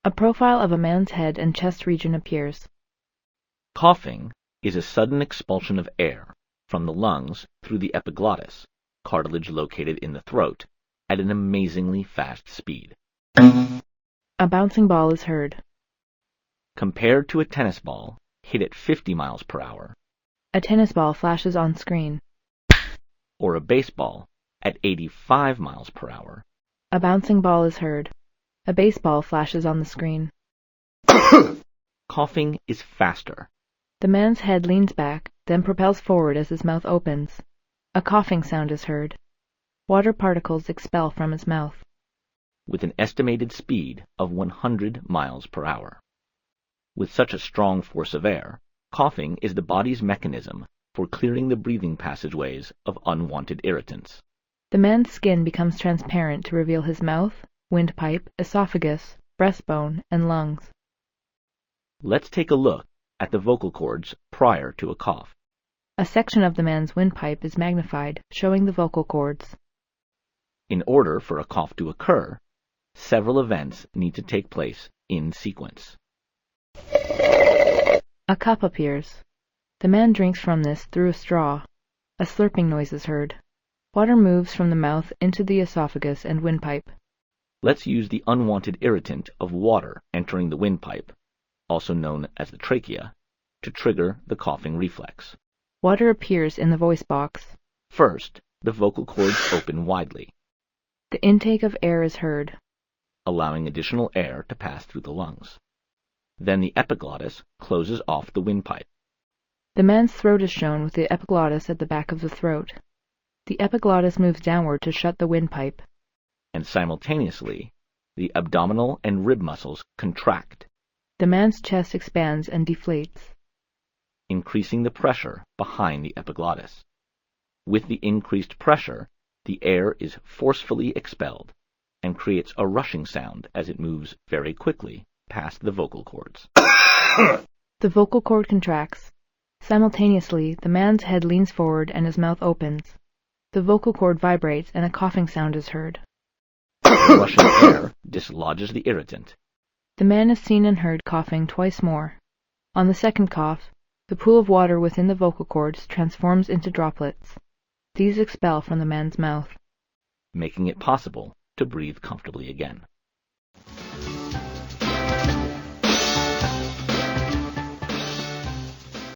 A profile of a man's head and chest region appears. Coughing is a sudden expulsion of air from the lungs through the epiglottis, cartilage located in the throat, at an amazingly fast speed. A bouncing ball is heard. Compared to a tennis ball hit at 50 miles per hour, A tennis ball flashes on screen. or a baseball at 85 miles per hour, A bouncing ball is heard. A baseball flashes on the screen. coughing is faster. The man's head leans back, then propels forward as his mouth opens. A coughing sound is heard. Water particles expel from his mouth. With an estimated speed of 100 miles per hour. With such a strong force of air, coughing is the body's mechanism for clearing the breathing passageways of unwanted irritants. The man's skin becomes transparent to reveal his mouth, windpipe, esophagus, breastbone, and lungs. Let's take a look at the vocal cords prior to a cough. A section of the man's windpipe is magnified, showing the vocal cords. In order for a cough to occur, several events need to take place in sequence. A cup appears. The man drinks from this through a straw. A slurping noise is heard. Water moves from the mouth into the esophagus and windpipe. Let's use the unwanted irritant of water entering the windpipe, also known as the trachea, to trigger the coughing reflex. Water appears in the voice box. First, the vocal cords open widely, The intake of air is heard. allowing additional air to pass through the lungs. Then the epiglottis closes off the windpipe. The man's throat is shown with the epiglottis at the back of the throat. The epiglottis moves downward to shut the windpipe. And simultaneously, the abdominal and rib muscles contract, The man's chest expands and deflates. increasing the pressure behind the epiglottis. With the increased pressure, the air is forcefully expelled and creates a rushing sound as it moves very quickly past the vocal cords. The vocal cord contracts. Simultaneously, the man's head leans forward and his mouth opens. The vocal cord vibrates and a coughing sound is heard. The rushing air dislodges the irritant. The man is seen and heard coughing twice more. On the second cough, the pool of water within the vocal cords transforms into droplets. These expel from the man's mouth. Making it possible to breathe comfortably again.